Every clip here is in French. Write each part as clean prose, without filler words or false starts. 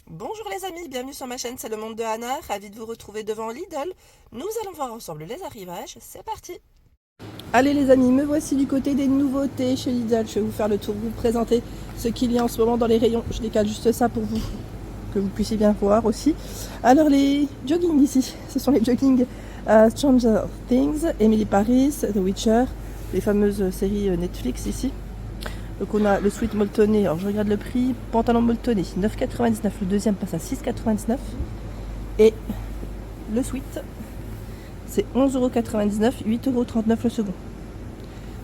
Bonjour les amis, bienvenue sur ma chaîne, c'est le monde de Anna, ravi de vous retrouver devant Lidl. Nous allons voir ensemble les arrivages, c'est parti. Allez les amis, me voici du côté des nouveautés chez Lidl. Je vais vous faire le tour, vous présenter ce qu'il y a en ce moment dans les rayons. Je décale juste ça pour vous, que vous puissiez bien voir aussi. Alors les joggings ici, ce sont les joggings Stranger Things, Emily Paris, The Witcher, les fameuses séries Netflix ici. Donc on a le sweat molletonné, alors je regarde le prix, pantalon molletonné 9,99, le deuxième passe à 6,99 et le sweat c'est 11,99€, 8,39€ le second.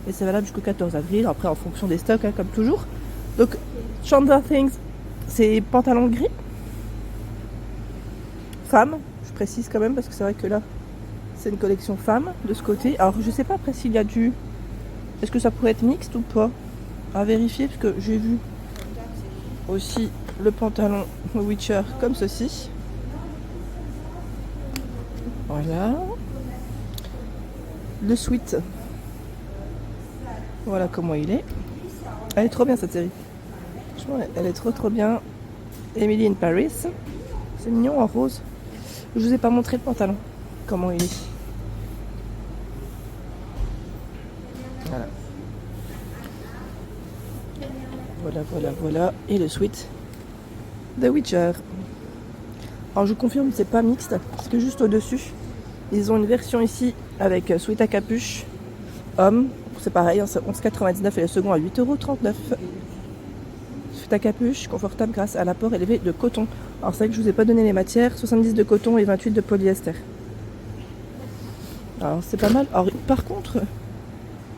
Et c'est valable jusqu'au 14 avril, après en fonction des stocks comme toujours. Donc Stranger Things, c'est pantalon gris, femme, je précise quand même parce que c'est vrai que là c'est une collection femme de ce côté. Alors je sais pas après s'il y a du... Est-ce que ça pourrait être mixte ou pas? À vérifier parce que j'ai vu aussi le pantalon Witcher comme ceci. Voilà. Le sweat. Voilà comment il est. Elle est trop bien cette série. Franchement, elle est trop bien. Emily in Paris. C'est mignon en rose. Je vous ai pas montré le pantalon. Comment il est. Voilà. Voilà. Et le sweat The Witcher. Alors je vous confirme, c'est pas mixte, parce que juste au-dessus, ils ont une version ici avec sweat à capuche homme. C'est pareil, c'est 11,99 et le second à 8,39€. Sweat à capuche, confortable grâce à l'apport élevé de coton. Alors c'est vrai que je vous ai pas donné les matières, 70 de coton et 28 de polyester. Alors c'est pas mal. Alors par contre,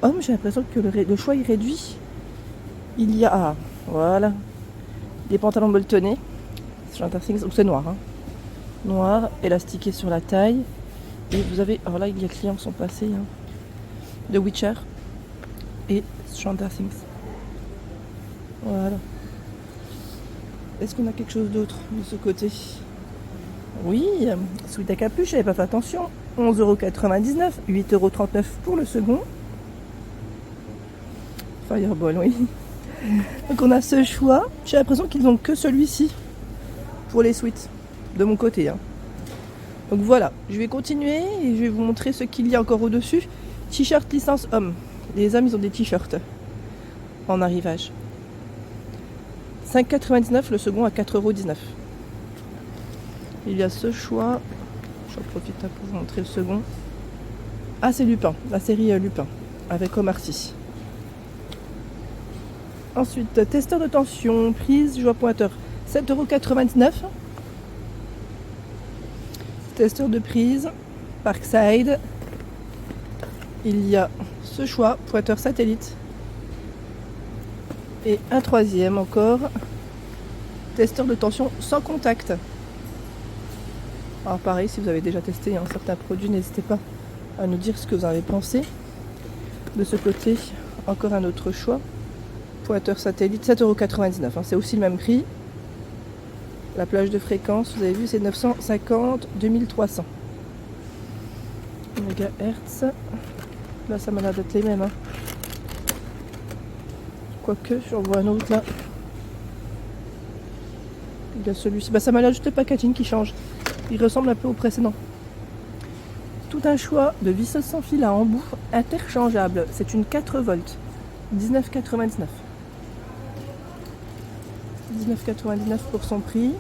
homme, j'ai l'impression que le choix est réduit. Il y a, voilà, des pantalons molletonnés. C'est noir, hein. Noir, élastiqué sur la taille. Et vous avez, alors là, les clients sont passés, hein, The Witcher et Stranger Things. Voilà. Est-ce qu'on a quelque chose d'autre de ce côté? Oui, sweat à capuche, j'avais pas fait attention. 11,99€, 8,39€ pour le second. Fireball, oui. Donc on a ce choix. J'ai l'impression qu'ils n'ont que celui-ci pour les sweats, de mon côté, hein. Donc voilà, je vais continuer et je vais vous montrer ce qu'il y a encore au-dessus. T-shirt licence homme. Les hommes, ils ont des t-shirts en arrivage. 5,99, le second à 4,19€. Il y a ce choix. J'en profite pour vous montrer le second. Ah, c'est Lupin, la série Lupin, avec Omar Sy. Ensuite, testeur de tension, prise, joie pointeur, 7,99€. Testeur de prise, Parkside. Il y a ce choix, pointeur satellite. Et un troisième encore, testeur de tension sans contact. Alors pareil, si vous avez déjà testé un certain produit, n'hésitez pas à nous dire ce que vous en avez pensé. De ce côté, encore un autre choix. Pointeur satellite, 7,99€, hein, c'est aussi le même prix. La plage de fréquence, vous avez vu, c'est 950 2300 MHz. Là, ça m'a l'air d'être les mêmes, hein. Quoique, j'en vois un autre là. Il y a celui-ci. Bah, ça m'a l'air juste le packaging qui change. Il ressemble un peu au précédent. Tout un choix de visseuse sans fil à embout interchangeable. C'est une 4 volts. 19,99€. 19,99€ pour son prix.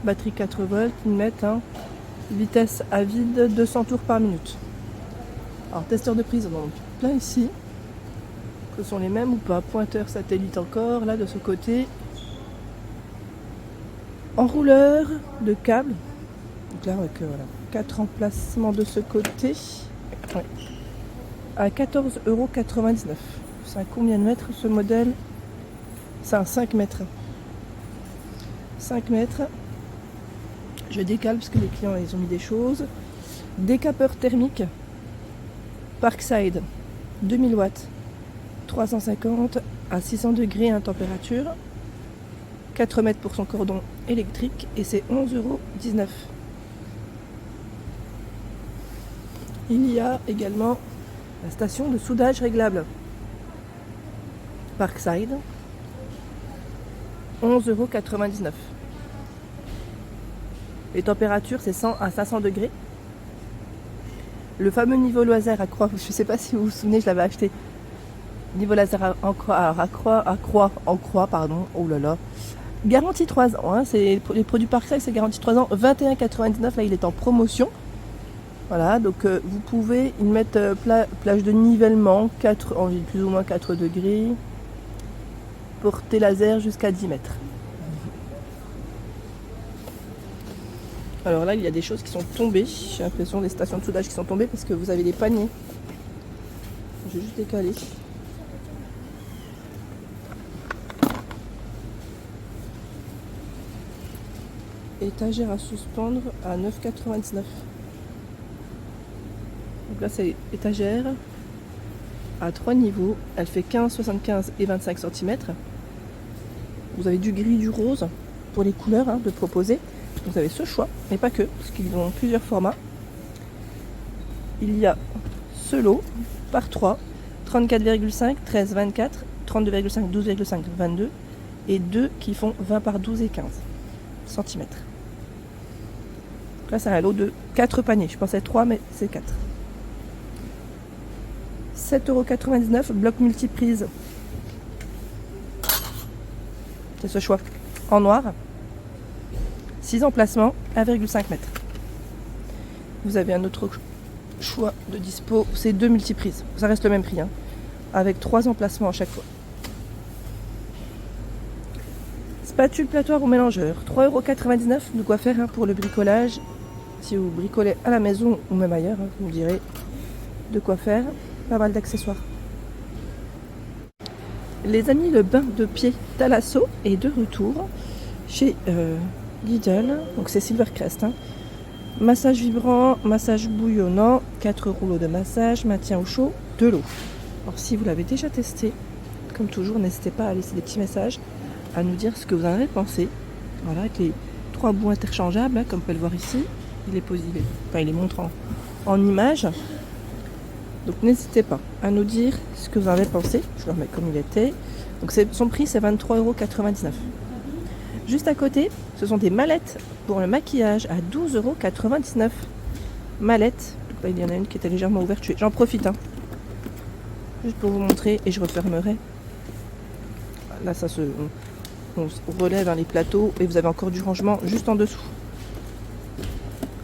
Batterie 4 volts, 1 mètre, hein. Vitesse à vide 200 tours par minute. Alors testeur de prise, on en a plein ici. Ce sont les mêmes ou pas? Pointeur satellite encore, là de ce côté. Enrouleur de câble. Donc là avec voilà, 4 emplacements de ce côté. Ouais. À 14,99€. C'est à combien de mètres ce modèle? C'est un 5 mètres. 5 mètres. Je décale parce que les clients ils ont mis des choses. Décapeur thermique. Parkside. 2000 watts. 350 à 600 degrés en température. 4 mètres pour son cordon électrique. Et c'est 11,19€. Il y a également la station de soudage réglable. Parkside. 11,99€. Les températures, c'est 100 à 500 degrés. Le fameux niveau laser à croix, je ne sais pas si vous vous souvenez, je l'avais acheté. Niveau laser en croix, pardon. Oh là là. Garantie 3 ans, hein. C'est les produits Parkside, c'est garantie 3 ans. 21,99, là il est en promotion. Voilà, donc vous pouvez, ils mettent plage de nivellement, 4, plus ou moins 4 degrés. Portée laser jusqu'à 10 mètres. Alors là, il y a des choses qui sont tombées. J'ai l'impression des stations de soudage qui sont tombées parce que vous avez des paniers. Je vais juste décaler. Étagère à suspendre à 9,99. Donc là, c'est étagère à 3 niveaux. Elle fait 15, 75 et 25 cm. Vous avez du gris, du rose pour les couleurs de proposer. Vous avez ce choix, mais pas que, parce qu'ils ont plusieurs formats. Il y a ce lot par 3, 34,5, 13, 24, 32,5, 12,5, 22 et 2 qui font 20 par 12 et 15 cm. Là, c'est un lot de 4 paniers. Je pensais 3, mais c'est 4. 7,99 €, bloc multiprise. C'est ce choix. En noir. 6 emplacements, 1,5 m. Vous avez un autre choix de dispo, c'est 2 multiprises. Ça reste le même prix, avec 3 emplacements à chaque fois. Spatule, platoir ou mélangeur, 3,99 €. De quoi faire pour le bricolage. Si vous bricolez à la maison ou même ailleurs, vous me direz de quoi faire. Pas mal d'accessoires. Les amis, le bain de pied Thalasso est de retour chez Lidl. Donc c'est Silvercrest. Massage vibrant, massage bouillonnant, 4 rouleaux de massage, maintien au chaud, de l'eau. Alors si vous l'avez déjà testé, comme toujours, n'hésitez pas à laisser des petits messages, à nous dire ce que vous en avez pensé. Voilà, avec les 3 bouts interchangeables, comme on peut le voir ici. Il est montré en image. Donc n'hésitez pas à nous dire ce que vous en avez pensé. Je le remets comme il était. Donc son prix, c'est 23,99 €. Juste à côté, ce sont des mallettes pour le maquillage à 12,99 €. Mallettes. Donc là, il y en a une qui était légèrement ouverte. J'en profite. Juste pour vous montrer et je refermerai. Là, on relève les plateaux et vous avez encore du rangement juste en dessous.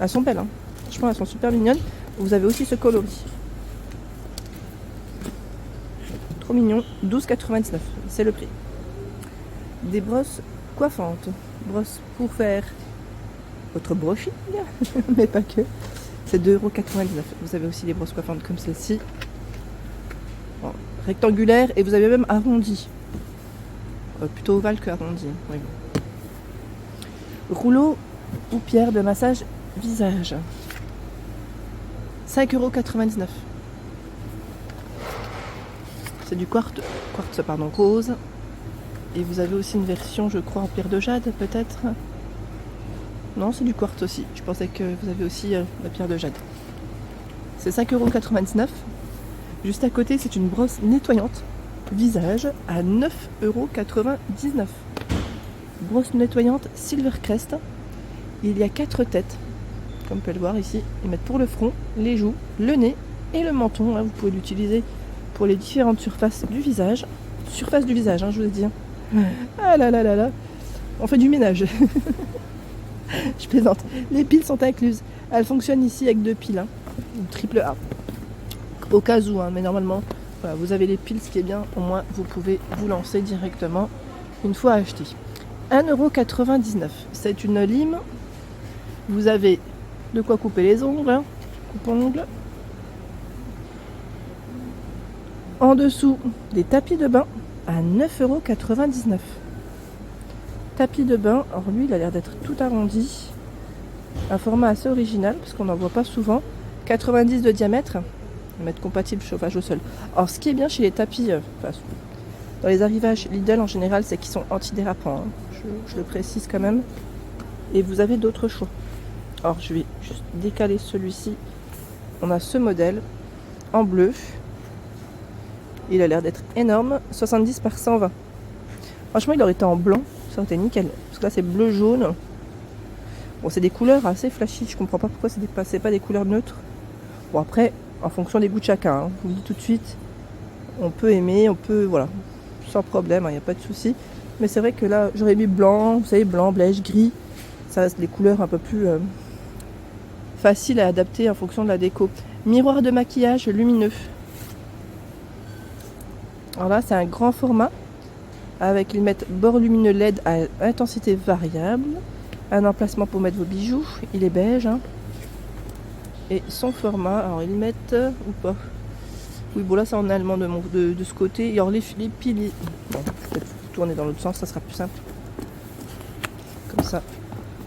Elles sont belles. Franchement, elles sont super mignonnes. Vous avez aussi ce coloris. Trop mignon. 12,99 €. C'est le prix. Des brosses coiffantes. Brosses pour faire votre brushing, mais pas que. C'est 2,99 €. Vous avez aussi des brosses coiffantes comme celle-ci. Bon, rectangulaire et vous avez même arrondi. Plutôt ovale que arrondi. Oui. Rouleau ou pierre de massage visage. 5,99 €. C'est du quartz rose. Et vous avez aussi une version, je crois, en pierre de jade, peut-être. Non, c'est du quartz aussi. Je pensais que vous avez aussi la pierre de jade. C'est 5,99 €. Juste à côté, c'est une brosse nettoyante visage à 9,99 €. Brosse nettoyante Silvercrest. Il y a 4 têtes. Comme on peut le voir ici. Ils mettent pour le front, les joues, le nez et le menton. Vous pouvez l'utiliser pour les différentes surfaces du visage. Surface du visage, je vous ai dit. Ah là là là là. On fait du ménage. Je plaisante. Les piles sont incluses. Elles fonctionnent ici avec 2 piles. Triple A. Au cas où, mais normalement, voilà, vous avez les piles, ce qui est bien. Au moins, vous pouvez vous lancer directement une fois acheté. 1,99 €. C'est une lime. Vous avez de quoi couper les ongles. Coupe-ongles. En dessous, des tapis de bain à 9,99 €. Tapis de bain, alors lui il a l'air d'être tout arrondi. Un format assez original parce qu'on n'en voit pas souvent. 90 de diamètre. On va mettre compatible chauffage au sol. Alors ce qui est bien chez les tapis, dans les arrivages Lidl en général, c'est qu'ils sont antidérapants. Je le précise quand même. Et vous avez d'autres choix. Alors je vais juste décaler celui-ci. On a ce modèle en bleu. Il a l'air d'être énorme, 70 par 120. Franchement, il aurait été en blanc, ça aurait été nickel. Parce que là, c'est bleu-jaune. Bon, c'est des couleurs assez flashy, je comprends pas pourquoi c'est pas des couleurs neutres. Bon, après, en fonction des goûts de chacun, hein. Je vous le dis tout de suite, on peut aimer, on peut, voilà, sans problème, il n'y a pas de souci. Mais c'est vrai que là, j'aurais mis blanc, vous savez, blanc, beige, gris. Ça reste des couleurs un peu plus faciles à adapter en fonction de la déco. Miroir de maquillage lumineux. Alors là, c'est un grand format avec limite bord lumineux LED à intensité variable. Un emplacement pour mettre vos bijoux. Il est beige. Hein. Et son format, alors ils mettent ou pas? Oui, bon là c'est en allemand de ce côté. Et alors les piles, bon, je vais peut-être tourner dans l'autre sens, ça sera plus simple. Comme ça,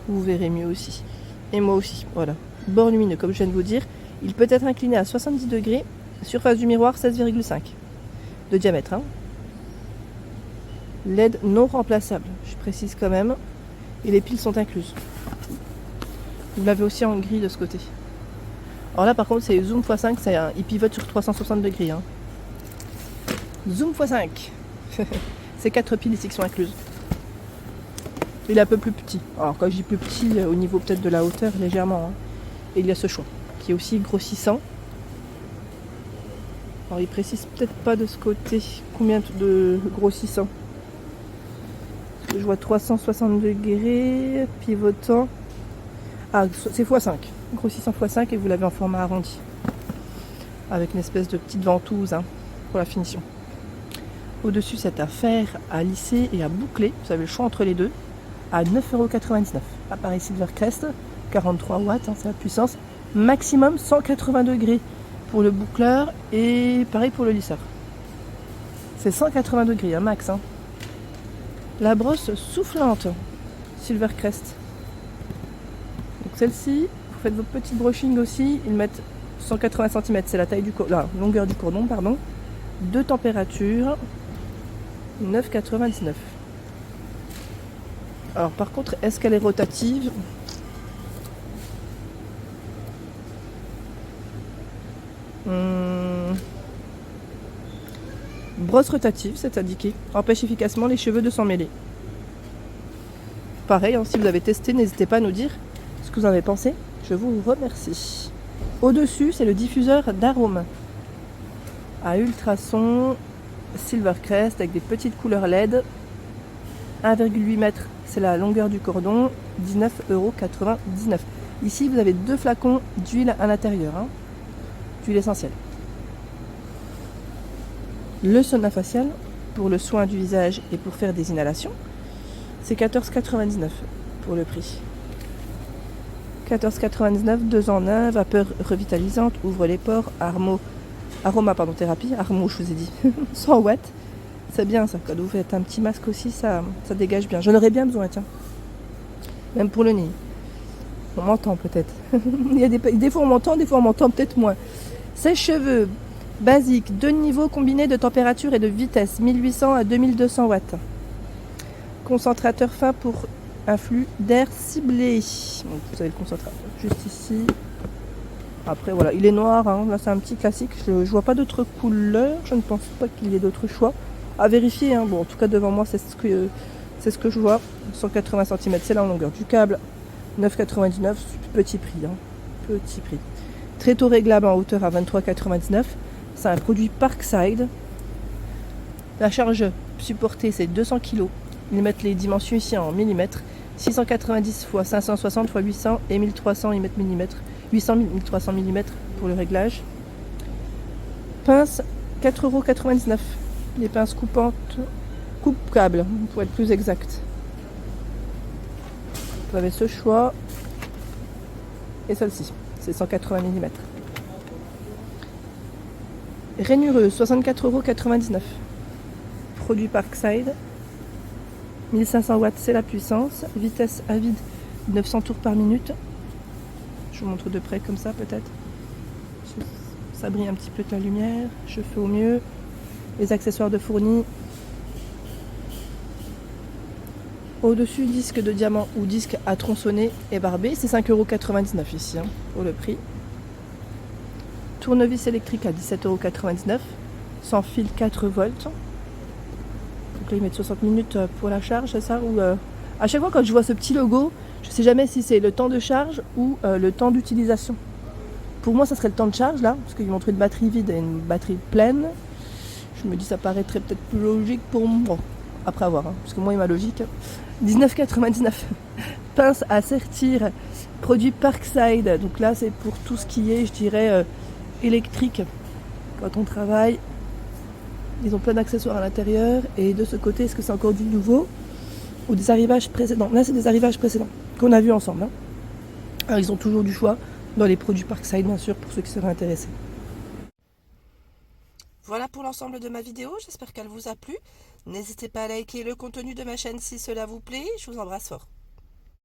vous verrez mieux aussi. Et moi aussi, voilà. Bord lumineux, comme je viens de vous dire. Il peut être incliné à 70 degrés. Surface du miroir 16,5 de diamètre. Hein. LED non remplaçable, je précise quand même. Et les piles sont incluses. Vous l'avez aussi en gris de ce côté. Alors là par contre c'est zoom x5, il pivote sur 360 degrés. Hein. Zoom x5. C'est 4 piles ici qui sont incluses. Il est un peu plus petit. Alors quand je dis plus petit, au niveau peut-être de la hauteur légèrement. Hein. Et il y a ce choix qui est aussi grossissant. Alors il précise peut-être pas de ce côté combien de grossissant. Je vois 360 degrés, pivotant. Ah, c'est x5. Grossissant x5 et vous l'avez en format arrondi. Avec une espèce de petite ventouse hein, pour la finition. Au-dessus, c'est à fer, à lisser et à boucler. Vous avez le choix entre les deux. À 9,99 €. Appareil Silvercrest, 43 watts, hein, c'est la puissance. Maximum 180 degrés pour le boucleur et pareil pour le lisseur. C'est 180 degrés, un max. Hein. La brosse soufflante Silvercrest. Donc celle-ci, vous faites vos petits brushing aussi. Ils mettent 180 cm, c'est la taille du la longueur du cordon, pardon. De température, 9,99 €. Alors par contre, est-ce qu'elle est rotative? Brosse rotative, c'est indiqué. Empêche efficacement les cheveux de s'en mêler. Pareil, hein, si vous avez testé, n'hésitez pas à nous dire ce que vous en avez pensé. Je vous remercie. Au-dessus, c'est le diffuseur d'arômes. À ultrason, Silvercrest avec des petites couleurs LED. 1,8 m, c'est la longueur du cordon. 19,99 €. Ici, vous avez 2 flacons d'huile à l'intérieur. Hein, d'huile essentielle. Le sauna facial pour le soin du visage et pour faire des inhalations, c'est 14,99 € pour le prix. 14,99 €, 2 en 1, vapeur revitalisante, ouvre les pores, thérapie, Armo je vous ai dit, 100 watts. C'est bien ça, quand vous faites un petit masque aussi, ça dégage bien. J'en aurais bien besoin, tiens. Même pour le nez. On m'entend peut-être. Il y a des fois on m'entend, des fois on m'entend peut-être moins. Sèche-cheveux. Basique, 2 niveaux combinés de température et de vitesse, 1800 à 2200 watts. Concentrateur fin pour un flux d'air ciblé. Donc, vous avez le concentrateur juste ici. Après voilà, il est noir, hein. Là c'est un petit classique. Je vois pas d'autres couleurs, je ne pense pas qu'il y ait d'autres choix. À vérifier, hein. Bon en tout cas devant moi c'est ce que je vois. 180 cm, c'est la longueur du câble. 9,99 €, petit prix. Hein. Petit prix. Tréteau réglable en hauteur à 23,99 €. C'est un produit Parkside. La charge supportée, c'est 200 kg. Ils mettent les dimensions ici en millimètres. 690 x 560 x 800 et 1300 ils mettent millimètres. 800 1300 mm pour le réglage. Pince, 4,99 €. Les pinces coupantes, coupe-câble, pour être plus exact. Vous avez ce choix. Et celle-ci, c'est 180 mm. Rainureuse, 64,99 €. Produit Parkside. 1500 watts, c'est la puissance. Vitesse à vide, 900 tours par minute. Je vous montre de près comme ça peut-être. Ça brille un petit peu de la lumière. Je fais au mieux. Les accessoires de fournis. Au-dessus, disque de diamant ou disque à tronçonner et barbé. C'est 5,99 € ici, hein, pour le prix. Tournevis électrique à 17,99 €, sans fil 4 volts. Donc là ils mettent 60 minutes pour la charge, c'est ça? Ou à chaque fois quand je vois ce petit logo, Je sais jamais si c'est le temps de charge ou le temps d'utilisation. Pour moi, ça serait le temps de charge là, parce qu'ils montrent une batterie vide et une batterie pleine. Je me dis ça paraîtrait peut-être plus logique pour moi. Bon, après avoir, parce que moi il ma logique. 19,99. Pince à sertir, produit Parkside. Donc là c'est pour tout ce qui est, je dirais, électrique. Quand on travaille, ils ont plein d'accessoires à l'intérieur. Et de ce côté, est-ce que c'est encore du nouveau ou des arrivages précédents? Là c'est des arrivages précédents qu'on a vus ensemble. Hein. Alors ils ont toujours du choix dans les produits Parkside bien sûr pour ceux qui seraient intéressés. Voilà pour l'ensemble de ma vidéo, j'espère qu'elle vous a plu. N'hésitez pas à liker le contenu de ma chaîne si cela vous plaît, je vous embrasse fort.